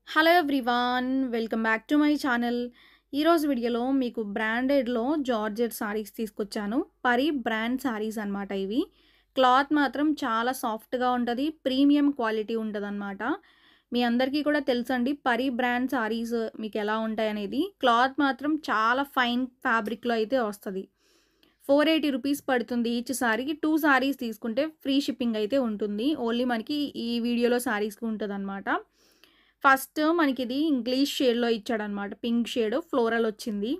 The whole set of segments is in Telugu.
Hello everyone, welcome back to my channel. ఈరోజు వీడియోలో మీకు బ్రాండెడ్లో జార్జెట్ సారీస్ తీసుకొచ్చాను. పరి బ్రాండ్ సారీస్ అనమాట ఇవి. క్లాత్ మాత్రం చాలా సాఫ్ట్గా ఉంటుంది, ప్రీమియం క్వాలిటీ ఉంటుందన్నమాట. మీ అందరికీ కూడా తెలుసండి పరి బ్రాండ్ సారీస్ మీకు ఎలా ఉంటాయి అనేది. క్లాత్ మాత్రం చాలా ఫైన్ ఫ్యాబ్రిక్లో అయితే వస్తుంది. 480 రూపీస్ పడుతుంది ఈచ్ సారీకి. 2 సారీస్ తీసుకుంటే ఫ్రీ షిప్పింగ్ అయితే ఉంటుంది. ఓన్లీ మనకి ఈ వీడియోలో సారీస్కి ఉంటుంది అనమాట. ఫస్ట్ మనకి ఇది ఇంగ్లీష్ షేడ్లో ఇచ్చాడనమాట. పింక్ షేడ్ ఫ్లోరల్ వచ్చింది.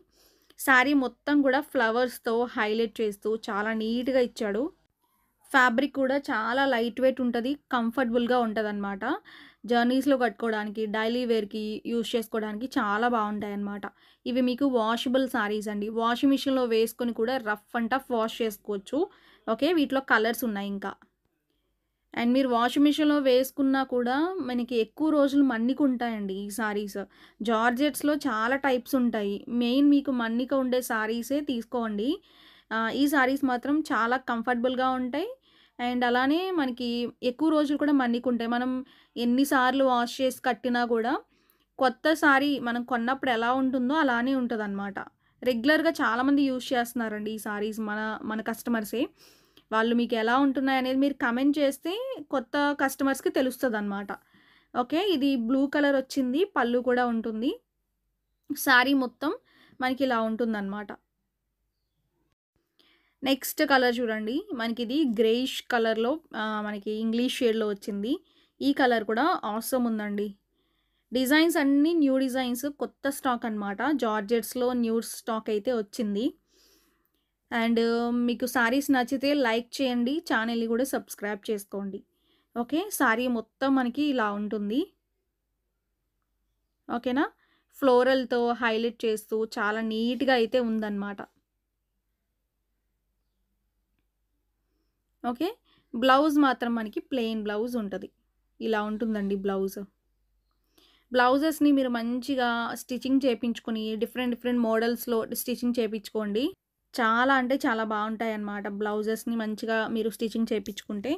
శారీ మొత్తం కూడా ఫ్లవర్స్తో హైలైట్ చేస్తూ చాలా నీట్గా ఇచ్చాడు. ఫ్యాబ్రిక్ కూడా చాలా లైట్ వెయిట్ ఉంటుంది, కంఫర్టబుల్గా ఉంటుంది అనమాట. జర్నీస్లో కట్టుకోవడానికి, డైలీ వేర్కి యూజ్ చేసుకోవడానికి చాలా బాగుంటాయి అన్నమాట. ఇవి మీకు వాషబుల్ సారీస్ అండి. వాషింగ్ మిషన్లో వేసుకొని కూడా రఫ్ అండ్ టఫ్ వాష్ చేసుకోవచ్చు. ఓకే, వీటిలో కలర్స్ ఉన్నాయి ఇంకా. అండ్ మీరు వాషింగ్ మిషన్లో వేసుకున్నా కూడా మనకి ఎక్కువ రోజులు మన్నిక ఉంటాయండి ఈ సారీస్. జార్జెట్స్లో చాలా టైప్స్ ఉంటాయి. మెయిన్ మీకు మన్నిక ఉండే సారీసే తీసుకోండి. ఈ సారీస్ మాత్రం చాలా కంఫర్టబుల్గా ఉంటాయి. అండ్ అలానే మనకి ఎక్కువ రోజులు కూడా మన్నిక ఉంటాయి. మనం ఎన్నిసార్లు వాష్ చేసి కట్టినా కూడా కొత్త సారీ మనం కొన్నప్పుడు ఎలా ఉంటుందో అలానే ఉంటుందన్నమాట. రెగ్యులర్గా చాలామంది యూజ్ చేస్తున్నారండి ఈ సారీస్, మన కస్టమర్సే. వాళ్ళు మీకు ఎలా ఉంటున్నాయనేది మీరు కమెంట్ చేస్తే కొత్త కస్టమర్స్‌కి తెలుస్తదనమాట. ఓకే, ఇది బ్లూ కలర్ వచ్చింది. పళ్ళు కూడా ఉంటుంది. శారీ మొత్తం మనకి ఇలా ఉంటుందనమాట. నెక్స్ట్ కలర్ చూడండి. మనకిది గ్రేయిష్ కలర్‌లో మనకి ఇంగ్లీష్ షేడ్‌లో వచ్చింది. ఈ కలర్ కూడా ఆసమ్ ఉందండి. డిజైన్స్ అన్నీ న్యూ డిజైన్స్, కొత్త స్టాక్ అనమాట. జార్జెట్స్‌లో న్యూ స్టాక్ అయితే వచ్చింది. అండ్ మీకు సారీస్ నచ్చితే లైక్ చేయండి, ఛానల్ని కూడా సబ్స్క్రైబ్ చేసుకోండి. ఓకే, సారీ మొత్తం మనకి ఇలా ఉంటుంది. ఓకేనా, ఫ్లోరల్తో హైలైట్ చేస్తూ చాలా నీట్గా అయితే ఉందన్నమాట. ఓకే, బ్లౌజ్ మాత్రం మనకి ప్లెయిన్ బ్లౌజ్ ఉంటుంది. ఇలా ఉంటుందండి బ్లౌజ్. బ్లౌజెస్ని మీరు మంచిగా స్టిచ్చింగ్ చేయించుకొని డిఫరెంట్ మోడల్స్లో స్టిచ్చింగ్ చేయించుకోండి. చాలా అంటే చాలా బాగుంటాయన్నమాట. బ్లౌజెస్ని మంచిగా మీరు స్టిచ్చింగ్ చేయించుకుంటే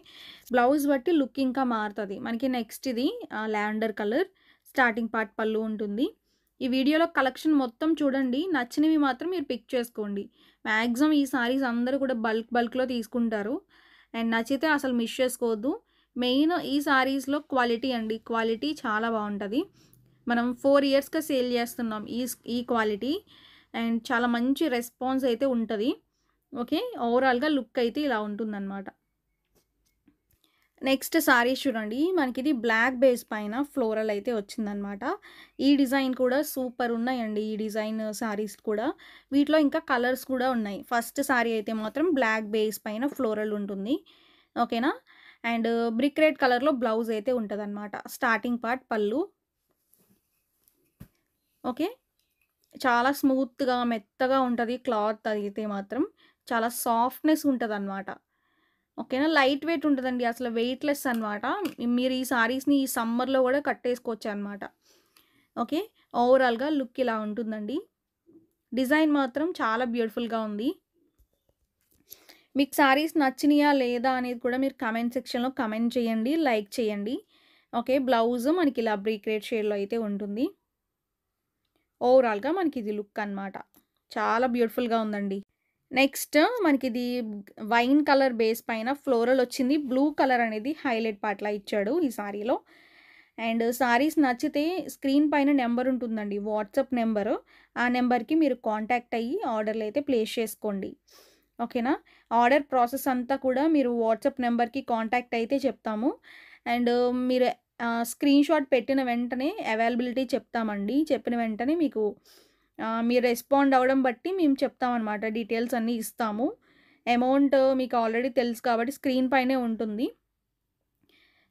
బ్లౌజ్ బట్టి లుక్ ఇంకా మారుతుంది మనకి. నెక్స్ట్ ఇది లావెండర్ కలర్, స్టార్టింగ్ పార్ట్ పళ్ళు ఉంటుంది. ఈ వీడియోలో కలెక్షన్ మొత్తం చూడండి, నచ్చినవి మాత్రం మీరు పిక్ చేసుకోండి. మ్యాక్సిమం ఈ సారీస్ అందరూ కూడా బల్క్లో తీసుకుంటారు. అండ్ నచ్చితే అసలు మిస్ చేసుకోవద్దు. మెయిన్ ఈ సారీస్లో క్వాలిటీ అండి, క్వాలిటీ చాలా బాగుంటుంది. మనం 4 ఇయర్స్గా సేల్ చేస్తున్నాం ఈ క్వాలిటీ. అండ్ చాలా మంచి రెస్పాన్స్ అయితే ఉంటుంది. ఓకే, ఓవరాల్గా లుక్ అయితే ఇలా ఉంటుందన్నమాట. నెక్స్ట్ సారీస్ చూడండి. మనకిది బ్లాక్ బేస్ పైన ఫ్లోరల్ అయితే వచ్చిందనమాట. ఈ డిజైన్ కూడా సూపర్ ఉన్నాయండి. ఈ డిజైన్ సారీస్ కూడా, వీటిలో ఇంకా కలర్స్ కూడా ఉన్నాయి. ఫస్ట్ సారీ అయితే మాత్రం బ్లాక్ బేస్ పైన ఫ్లోరల్ ఉంటుంది. ఓకేనా, అండ్ బ్రిక్ రెడ్ కలర్లో బ్లౌజ్ అయితే ఉంటుందన్నమాట. స్టార్టింగ్ పార్ట్ పళ్ళు. ఓకే, చాలా స్మూత్‌గా, మెత్తగా ఉంటది క్లాత్ అయితే మాత్రం. చాలా సాఫ్ట్‌నెస్ ఉంటదనమాట. ఓకేనా, లైట్ వెయిట్ ఉంటదండి. అసలు వెయిట్‌లెస్ అనమాట. మీరు ఈ సారీస్‌ని ఈ సమ్మర్‌లో గూడా కట్టేసుకోవచ్చనమాట. ఓకే, ఓవరాల్‌గా లుక్ ఇలా ఉంటుందండి. డిజైన్ మాత్రం చాలా బ్యూటిఫుల్‌గా ఉంది. మీకు సారీస్ నచ్చినియా లేదా అనేది కూడా మీరు కామెంట్ సెక్షన్‌లో కామెంట్ చేయండి, లైక్ చేయండి. ఓకే, బ్లౌజ్ మనకి ఇలా బ్రిక్ రెడ్ షేడ్‌లో అయితే ఉంటుంది. ఓవరాల్‌గా మనకిది లుక్ అనమాట. చాలా బ్యూటిఫుల్‌గా ఉందండి. నెక్స్ట్ మనకిది వైన్ కలర్ బేస్ పైన ఫ్లోరల్ వచ్చింది. బ్లూ కలర్ అనేది హైలైట్ పార్ట్‌లా ఇచ్చాడు ఈ సారీలో. అండ్ సారీస్ నచ్చితే స్క్రీన్ పైన నెంబర్ ఉంటుందండి, వాట్సాప్ నెంబరు. ఆ నెంబర్‌కి మీరు కాంటాక్ట్ అయ్యి ఆర్డర్లు అయితే ప్లేస్ చేసుకోండి. ఓకేనా, ఆర్డర్ ప్రాసెస్ అంతా కూడా మీరు వాట్సాప్ నెంబర్‌కి కాంటాక్ట్ అయితే చెప్తాము. అండ్ మీరు స్క్రీన్‌షాట్ పెట్టిన వెంటనే అవైలబిలిటీ చెప్తామండి. చెప్పిన వెంటనే మీకు మీరు రెస్పాండ్ అవ్వడం బట్టి మేము చెప్తామన్నమాట. డీటెయిల్స్ అన్నీ ఇస్తాము. అమౌంట్ మీకు ఆల్రెడీ తెలుసు కాబట్టి స్క్రీన్ పైనే ఉంటుంది.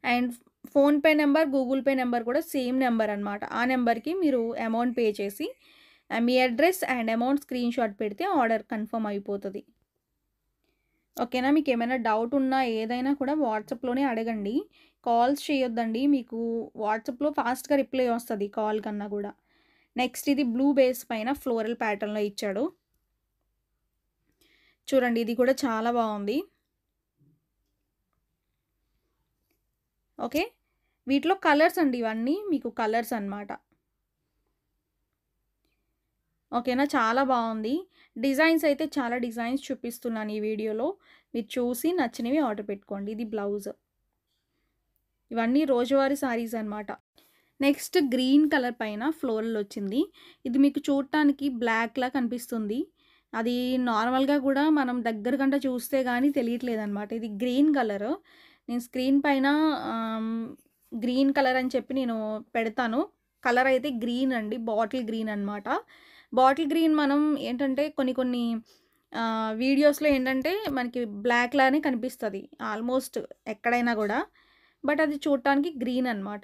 And PhonePe number, Google pay number కూడా సేమ్ నెంబర్ అనమాట. ఆ నెంబర్‌కి మీరు అమౌంట్ పే చేసి మీ అడ్రస్ అండ్ అమౌంట్ స్క్రీన్‌షాట్ పెడితే ఆర్డర్ కన్ఫర్మ్ అయిపోతది. ఓకేనా, మీకు ఏమైనా డౌట్ ఉన్నా ఏదైనా కూడా వాట్సాప్‌లోనే అడగండి. కాల్స్ చేయొద్దండి. మీకు వాట్సాప్‌లో ఫాస్ట్‌గా రిప్లై వస్తది కాల్ కన్నా కూడా. నెక్స్ట్ ఇది బ్లూ బేస్ పైన ఫ్లోరల్ ప్యాటర్న్‌లో ఇచ్చాడు. చూడండి, ఇది కూడా చాలా బాగుంది. ఓకే, వీటిలో కలర్స్ అండి ఇవన్నీ మీకు కలర్స్ అన్నమాట. ఓకేనా? చాలా బావుంది. డిజైన్స్ అయితే చాలా డిజైన్స్ చూపిస్తున్నాను ఈ వీడియోలో. మీరు చూసి నచ్చినవి ఆర్డర్ పెట్టుకోండి. ఇది బ్లౌజ్. ఇవన్నీ రోజువారీ సారీస్ అన్నమాట. నెక్స్ట్ గ్రీన్ కలర్ పైన ఫ్లోరల్ వచ్చింది. ఇది మీకు చూడటానికి బ్లాక్‌లా కనిపిస్తుంది. అది నార్మల్‌గా గూడా మనం దగ్గర కంట చూస్తే గానీ తెలియట్లేదనమాట. ఇది గ్రీన్ కలరు. నేను స్క్రీన్ పైన ఆహ్, గ్రీన్ కలర్ అని చెప్పి నేను పెడతాను. కలర్ అయితే గ్రీన్ అండి. బాటిల్ గ్రీన్ అనమాట. బాటిల్ గ్రీన్ మనం ఏంటంటే కొన్ని కొన్ని వీడియోస్‌లో ఏంటంటే మనకి బ్లాక్ లానే కనిపిస్తది. ఆల్మోస్ట్ ఎక్కడైనా గూడా. బట్ అది చూడటానికి గ్రీన్ అనమాట.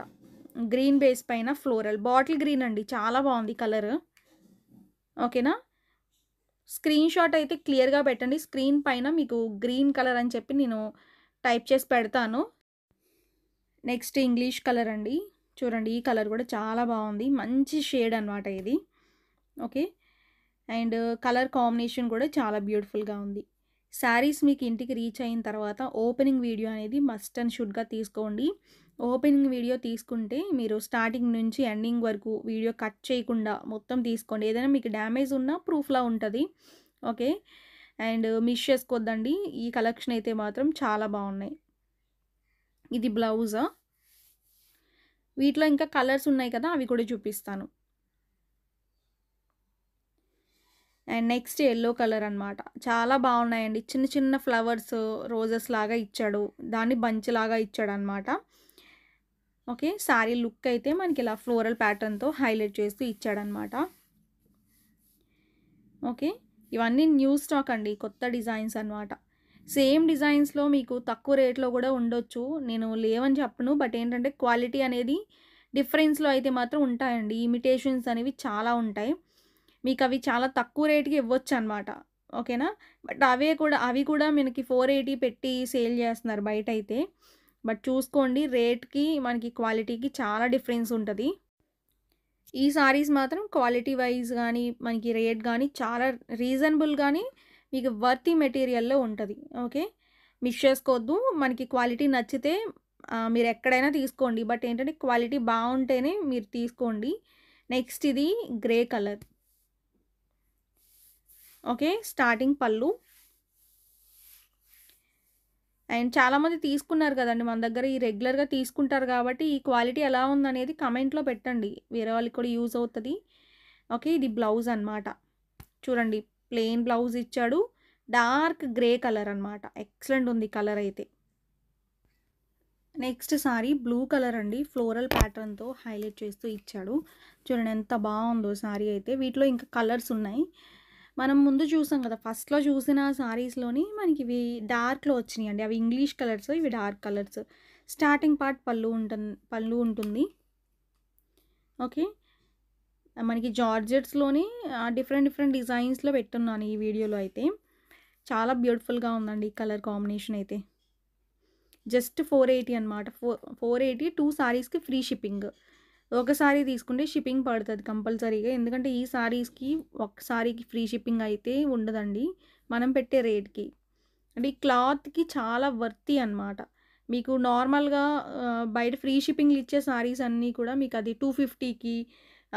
గ్రీన్ బేస్ పైన ఫ్లోరల్. బాటిల్ గ్రీన్ అండి. చాలా బావుంది కలరు. ఓకేనా? స్క్రీన్ షాట్ అయితే క్లియర్‌గా పెట్టండి. స్క్రీన్ పైన మీకు గ్రీన్ కలర్ అని చెప్పి నేను టైప్ చేసి పెడతాను. నెక్స్ట్ ఇంగ్లీష్ కలర్ అండి. చూడండి ఈ కలర్ కూడా చాలా బావుంది. మంచి షేడ్ అనమాట ఇది. ఓకే. అండ్ కలర్ కాంబినేషన్ కూడా చాలా బ్యూటిఫుల్‌గా ఉంది. శారీస్ మీకు ఇంటికి రీచ్ అయిన తర్వాత ఓపెనింగ్ వీడియో అనేది మస్ట్ అండ్ షుడ్‌గా తీసుకోండి. ఓపెనింగ్ వీడియో తీసుకుంటే మీరు స్టార్టింగ్ నుంచి ఎండింగ్ వరకు వీడియో కట్ చేయకుండా మొత్తం తీసుకోండి. ఏదైనా మీకు డ్యామేజ్ ఉన్నా ప్రూఫ్‌లా ఉంటది. ఓకే. అండ్ మిస్ చేసుకోవద్దండి. ఈ కలెక్షన్ అయితే మాత్రం చాలా బావున్నాయి. ఇది బ్లౌజా. వీటిలో ఇంకా కలర్స్ ఉన్నాయి కదా! అవి కూడా చూపిస్తాను. అండ్ నెక్స్ట్ యెల్లో కలర్ అనమాట. చాలా బావున్నాయండి. చిన్న చిన్న ఫ్లవర్స్, రోజెస్ లాగా ఇచ్చాడు. దాన్ని బంచ్ లాగా ఇచ్చాడనమాట. ఓకే. శారీ లుక్ అయితే మనకి ఇలా ఫ్లోరల్ ప్యాటర్న్‌తో హైలైట్ చేస్తూ ఇచ్చాడనమాట. ఓకే. ఇవన్నీ న్యూ స్టాక్ అండి. కొత్త డిజైన్స్ అనమాట. సేమ్ డిజైన్స్‌లో మీకు తక్కువ రేట్‌లో గూడా ఉండొచ్చు. నేను లేవని చెప్పను. బట్ ఏంటంటే క్వాలిటీ అనేది డిఫరెన్స్‌లో అయితే మాత్రం ఉంటాయండి. ఇమిటేషన్స్ అనేవి చాలా ఉంటాయి. మీకవి చాలా తక్కువ రేట్‌కి ఇవ్వొచ్చనమాట. ఓకేనా? బట్ అవి కూడా మనకి 480 పెట్టి సేల్ జేస్తున్నారు బయటైతే. బట్ చూసుకోండి రేట్‌కి, మనకి క్వాలిటీకి చాలా డిఫరెన్స్ ఉంటది. ఈ సారీస్ మాత్రం క్వాలిటీ వైస్ గానీ, మనకి రేట్ గానీ చాలా రీజనబుల్‌గానే మీకు వర్తీ మెటీరియల్‌లో ఉంటది. ఓకే. మిస్ చేసుకోవద్దు. మనకి క్వాలిటీ నచ్చితే మీరెక్కడైనా తీసుకోండి. బట్ ఏంటంటే క్వాలిటీ బావుంటేనే మీరు తీసుకోండి. నెక్స్ట్ ఇది గ్రే కలర్. ఓకే. స్టార్టింగ్ పళ్ళు. అండ్ చాలామంది తీసుకున్నారు కదండీ మన దగ్గర. ఈ రెగ్యులర్‌గా తీసుకుంటారు కాబట్టి ఈ క్వాలిటీ ఎలా ఉందనేది కమెంట్‌లో పెట్టండి. వేరే వాళ్ళకి కూడా యూజ్ అవుతది. ఓకే. ఇది బ్లౌజ్ అనమాట. చూడండి ప్లెయిన్ బ్లౌజ్ ఇచ్చాడు. డార్క్ గ్రే కలర్ అనమాట. ఎక్సలెంట్ ఉంది కలర్ అయితే. నెక్స్ట్ సారీ బ్లూ కలర్ అండి. ఫ్లోరల్ ప్యాటర్న్‌తో హైలైట్ చేస్తూ ఇచ్చాడు. చూడండి ఎంత బావుందో సారీ అయితే. వీటిలో ఇంకా కలర్స్ ఉన్నాయి. మనం ముందు చూసాం కదా! ఫస్ట్‌లో చూసిన సారీస్‌లోని మనకివి డార్క్‌లో వచ్చినియండి. అవి ఇంగ్లీష్ కలర్స్. ఇవి డార్క్ కలర్స్. స్టార్టింగ్ పార్ట్ పళ్ళు ఉంటుంది. ఓకే. మనకి జార్జెట్స్‌లోని డిఫరెంట్ డిఫరెంట్ డిజైన్స్‌లో పెట్టున్నాను ఈ వీడియోలో అయితే. చాలా బ్యూటిఫుల్‌గా ఉందండి ఈ కలర్ కాంబినేషన్ అయితే. జస్ట్ 480 అనమాట. 480 2 సారీస్‌కి ఫ్రీ షిప్పింగ్. ఒక సారీ తీసుకుంటే షిప్పింగ్ పడతది కంపల్సరీగా. ఎందుకంటే ఈ సారీస్‌కి ఒక సారీకి ఫ్రీ షిప్పింగ్ అయితే ఉండదండి. మనం పెట్టే రేట్‌కి. అంటే ఈ క్లాత్‌కి చాలా వర్తీ అనమాట. మీకు నార్మల్‌గా బయట ఫ్రీ షిప్పింగ్‌లు ఇచ్చే సారీస్ అన్నీ కూడా మీకది 250కి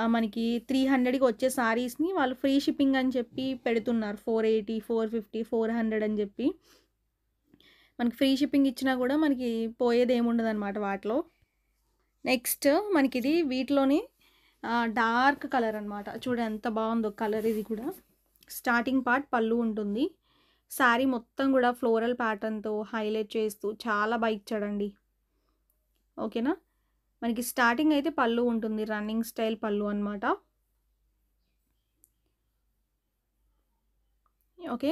మనకి 300కి వచ్చే సారీస్‌ని వాళ్ళు ఫ్రీ షిప్పింగ్ అని చెప్పి పెడుతున్నారు. 480, 450, 400 అని చెప్పి. మనకి ఫ్రీ షిప్పింగ్ ఇచ్చినా గూడా మనకి పోయేదేముండదనమాట వాటిలో. నెక్స్ట్ మనకిది వీటిలోనే డార్క్ కలర్ అనమాట. చూడు ఎంత బావుందో కలర్ ఇది కూడా. స్టార్టింగ్ పార్ట్ పళ్ళు ఉంటుంది. శారీ మొత్తం గూడా ఫ్లోరల్ ప్యాటర్న్‌తో హైలైట్ చేస్తూ చాలా బా ఇచ్చాడండి. ఓకేనా? మనకి స్టార్టింగ్ అయితే పళ్ళు ఉంటుంది. రన్నింగ్ స్టైల్ పళ్ళు అనమాట. ఓకే.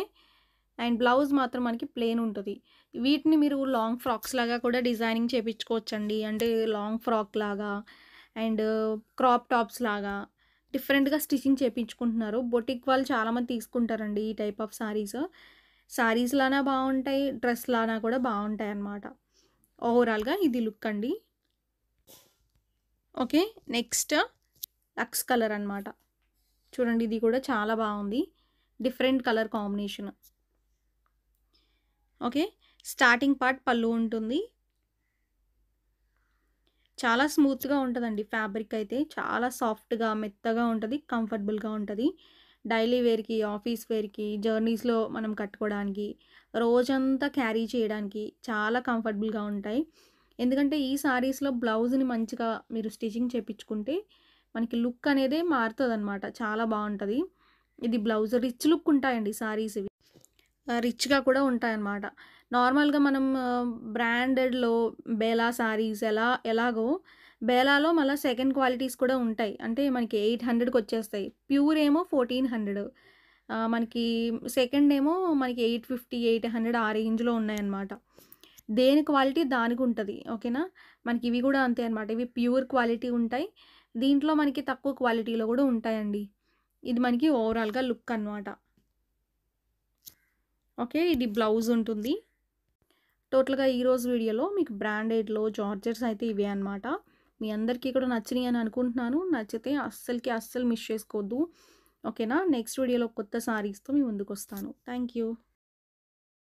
అండ్ బ్లౌజ్ మాత్రం మనకి ప్లెయిన్ ఉంటది. వీటిని మీరు లాంగ్ ఫ్రాక్స్ లాగా కూడా డిజైనింగ్ చేపించుకోవచ్చండి. అంటే లాంగ్ ఫ్రాక్ లాగా అండ్ క్రాప్ టాప్స్ లాగా డిఫరెంట్‌గా స్టిచింగ్ చేపించుకుంటున్నారు. బొటిక్ వాళ్ళు చాలామంది తీసుకుంటారండి ఈ టైప్ ఆఫ్ సారీస్. సారీస్‌లానా బావుంటాయి. డ్రెస్‌లానా కూడా బావుంటాయన్నమాట. ఓవరాల్‌గా ఇది లుక్ అండి. ఓకే. నెక్స్ట్ లక్స్ కలర్ అనమాట. చూడండి ఇది కూడా చాలా బావుంది. Different colour combination. Okay. Starting part పళ్ళు ఉంటుంది. చాలా స్మూత్‌గా ఉంటదండి. ఫ్యాబ్రిక్ అయితే చాలా సాఫ్ట్‌గా, మెత్తగా ఉంటది. కంఫర్టబుల్‌గా ఉంటది. డైలీ వేర్‌కి, ఆఫీస్ వేర్‌కి, జర్నీస్‌లో మనం కట్టుకోవడానికి, రోజంతా క్యారీ చేయడానికి చాలా కంఫర్టబుల్‌గా ఉంటాయి. ఎందుకంటే ఈ సారీస్‌లో బ్లౌజ్‌ని మంచిగా మీరు స్టిచింగ్ చేపించుకుంటే మనకి లుక్ అనేదే మారుతదనమాట. చాలా బావుంటది. ఇది బ్లౌజ్ రిచ్ లుక్ ఉంటాయండి సారీస్ ఇవి. రిచ్‌గా కూడా ఉంటాయన్నమాట. నార్మల్‌గా మనం బ్రాండెడ్‌లో బేలా సారీస్ ఎలాగో బేలాలో మళ్ళా సెకండ్ క్వాలిటీస్ కూడా ఉంటాయి. అంటే మనకి 800కొచ్చేస్తాయి. ప్యూర్ ఏమో 1400 మనకి సెకండ్ ఏమో మనకి 850, 800 ఆ రేంజ్‌లో ఉన్నాయన్నమాట. దేని క్వాలిటీ దానికుంటది. ఓకేనా? మనకి ఇవి గూడా అంతే అన్నమాట. ఇవి ప్యూర్ క్వాలిటీ ఉంటాయి. దీంట్లో మనకి తక్కువ క్వాలిటీలో గూడా ఉంటాయండి. ఇది మనకి ఓవరాల్‌గా లుక్ అన్నమాట. ఓకే. ఇది బ్లౌజ్ ఉంటుంది. టోటల్‌గా ఈరోజు వీడియోలో మీకు బ్రాండెడ్‌లో జార్జెట్స్ అయితే ఇవే అన్నమాట. మీ అందరికీ కూడా నచ్చినాయి అని అనుకుంటున్నాను. నచ్చితే అస్సలు మిస్ చేసుకోవద్దు. ఓకేనా? నెక్స్ట్ వీడియోలో కొత్త సారీస్‌తో మీ ముందుకొస్తాను. Thank you.